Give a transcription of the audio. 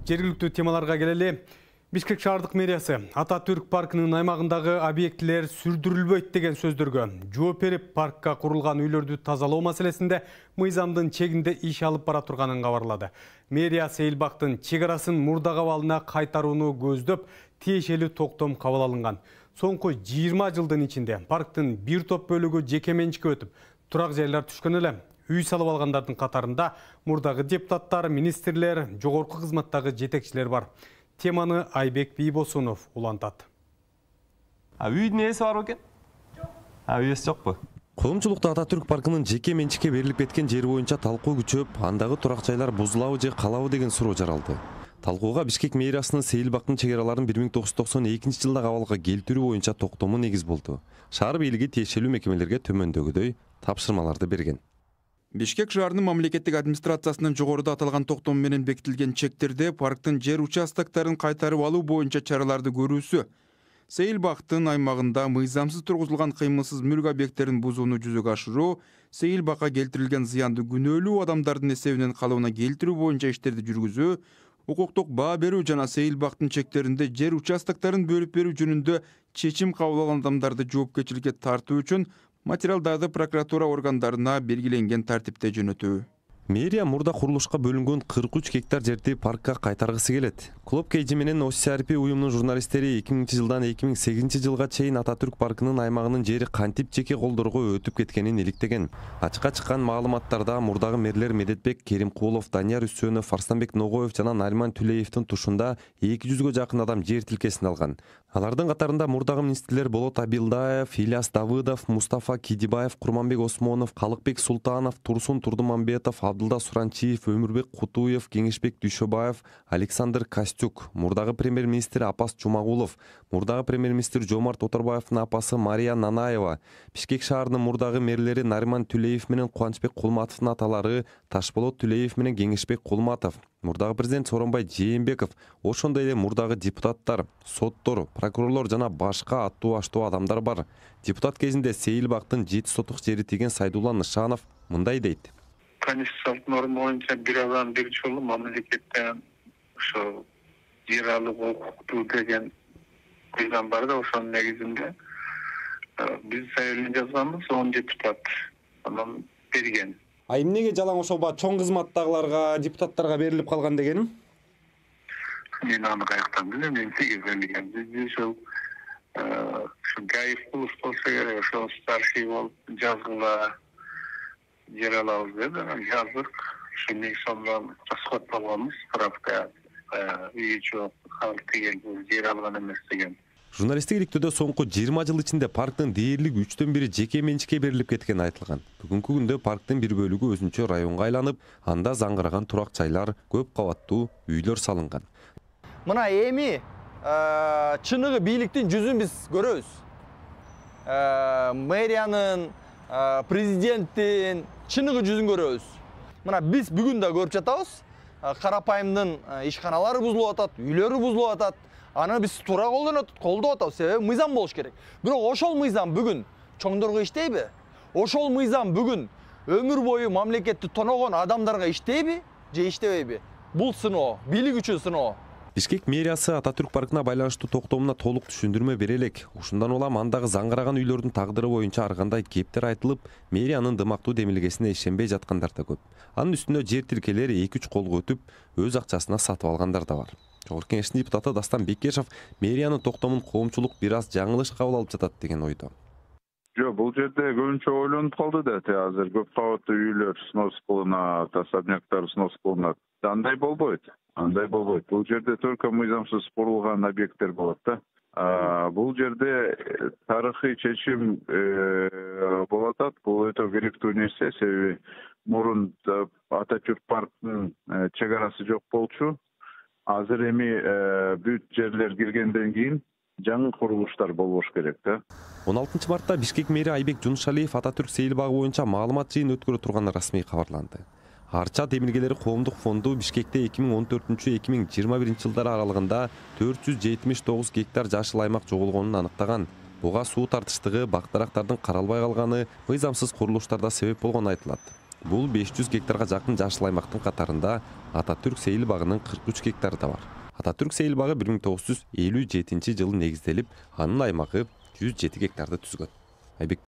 Жергиликтүү темаларга келели. Бишкек шаардык мэриясы Ататүрк паркынын аймагындагы объектилер сүрдүрүлбөйт деген сөздөргө жооп берип, паркка курулган үйлөрдү тазалоо маселесинде мыйзамдын чегинде иш алып бара турганын кабарлады. Мэрия Сейил Бактын чек арасын мурдак абалына кайтарууну көздөп, тиешелүү токтом кабыл алынган. Соңку 20 жылдын ичинде парктын бир топ бөлүгү жеке менчикке өтүп, турак жайлар түшкөн эле. Үй салып алгандардын катарында мурдагы депутаттар, министрлер, жогорку кызматтагы жетекчилер бар. Теманы Айбек Бийбосунов улантат. Үйдүн ээси бар экен? Үйөсү жокпу? Коомчулукта Ататүрк паркынын жеке менчикке берилип кеткен жери боюнча талкуу күчөп, андагы турак жайлар бузулабы же калабы деген суроо жаралды. Талкууга Бишкек мэриясынын Сейил Бактын чек араларын 1992 жылда абалга келтирүү боюнча токтому негиз болду. Шаар бийлиги тиешелүү мекемелерге төмөндөгүдөй тапшырмаларды берген. Бишкек шаарынын мамлекеттик администрациясынын жогоруда аталган токтом менен бекитилген чектерде парктын жер участоктарын кайтарып алуу боюнча чараларды көрүүсү, Сейил Бактын аймагында мыйзамсыз тургузулган кыймылсыз мүлк объекттерин бузууну жүзөгө ашыруу, Сейил Бакка келтирилген зыянды күнөөлүү адамдардын эсебинен калыбына келтирүү боюнча иштерди жүргүзүү, укуктук баа берүү жана Сейил Бактын чектеринде жер участоктарын бөлүп берүү жөнүндө чечим кабыл алган адамдарды жоопкерчиликке тартуу үчүн материалдарды прокуратура органдарына белгиленген тартипте жөнөтүү. Мэрия мурда курулушка бөлүнгөн 43 гектар жерди паркка кайтаргысы келет. Клуб Кейджи менен OCRP уюмунун журналисттери 2000 жылдан 2008 жылга чейин Ататүрк паркынын аймагынын жери кантип жеке колдорго өтүп кеткенин иликтеген. Ачыкка чыккан маалыматтарда мурдагы мэрлер Медетбек Керимкулов, Данияр Үсөнов, Арстанбек Ногоев жана Нариман Түлеевдин тушунда 200гө жакын адам жер тилкесин алган. Алардын катарында мурдагы министрлер Болот Абилдаев, Ильяс Давыдов, Мустафа Кидибаев, Курманбек Осмонов, Калыкбек Султанов, Турсун Турдумамбетов, Абдулда Суранчиев, Өмүрбек Кутуев, Кеңешбек Дүйшөбаев, Александр Костюк, мурдагы премьер-министр Апас Чумагулов, мурдагы премьер-министр Жомарт Оторбаевдин апасы Мария Нанаева, Бишкек шаарынын мурдагы мэрлери Нариман Түлеев менен Кубанычбек Кулматовдун аталары Ташболот Түлеев менен Кеңешбек Кулматов, мурдагы президент Сооронбай Жээнбеков, ошондой эле мурдагы депутаттар, соттор, прокурорлор жана башка аттуу-аштуу адамдар бар. Депутат кезинде Сейил Бактын 7 сотук жери тиген Сайдулла Нышанов мындай дейт. Конституциялык норма боюнча бир адам бир жолу мамлекеттен ошо жер алып укуктуу деген мыйзам бар да, ошонун негизинде биз заявление жазганбыз, 10 депутат анан берген. Эмнеге жалаң ошол чоң кызматтагыларга, депутаттарга берилип калган дегеним? Мен аны каяктан билем, эмнеге берилген. Биз ошол Гаев кылыш болсо керек, ошол старший болуп жазгыла жер алабыз деп жаздык. Ошондон соң расход болгонбуз, справка үй жок, халык деген жер алган эмес деген. Журналисттик иликтөөдө соңку 20 жыл ичинде парктын дээрлик 3/4 жеке менчикке берилип кеткени айтылган. Бүгүнкү күндө парктын бир бөлүгү өзүнчө районго айланып, анда заңгыраган турак жайлар, көп кабаттуу үйлөр салынган. Мына эми чыныгы бийликтин жүзүн биз көрөбүз. Мэриянын, президенттин чыныгы жүзүн көрөбүз. Мына биз бүгүн да көрүп жатабыз. Карапайымдын ишканалары бузулуп атат, үйлөрү бузулуп атат. Аны биз туура колдоп атабыз, себеби мыйзам болуш керек. Бирок ошол мыйзам бүгүн чоңдорго иштейби? Ошол мыйзам бүгүн өмүр бою мамлекетти тоногон адамдарга иштейби же иштебейби? Бул сыноо, бийлик үчүн сыноо. Бишкек мэриясы Ататүрк паркына байланыштуу токтомуна толук түшүндүрмө бере элек. Ушундан улам андагы заңгыраган үйлөрдүн тагдыры боюнча ар кандай кептер айтылып, мэриянын дымактуу демилгесине ишенбей жаткандар да көп. Анын үстүнө жер тилкелери 2-3 колго өтүп, өз акчасына сатып алгандар да бар. Жогорку Кеңештин депутаты Дастан Бекешев мэриянын токтомун коомчулук бир аз жаңылыш кабыл алып жатат деген ойдо. Жок, бул жерде көбүнчө ойлонуп калды да, азыр көп кабаттуу үйлөр снос кылынат, особняктар снос кылынат. Андай болбойт. Бул жерде только мыйзамсыз курулган объекттер болот да. Бул жерде тарыхый чечим болуп атат. Бул өтө керектүү нерсе, себеби мурун Ататүрк парктын чек арасы жок болчу. Азыр эми бүт жерлер киргенден кийин жаңы курулуштар болбош керек да. 16 мартта Бишкек мэри Айбек Жунушалиев Ататүрк Сейил багы боюнча маалымат жыйын өткөрө турганы расмий кабарланды. Арча демилгелери коомдук фонду Бишкекте 2014-2021 жылдары аралыгында 479 гектар жашыл аймак жоголгонун аныктаган. Буга суу тартыштыгы, бактарактардын каралбай калганы, мыйзамсыз курулуштарда себеп болгону айтылат. Бул 500 гектарга жакын жашыл аймактын катарында Ататүрк сейил багынын 43 гектары да бар. Ататүрк сейил багы 1957 жылы негизделип, анын аймагы 107 гектарды түзгөн.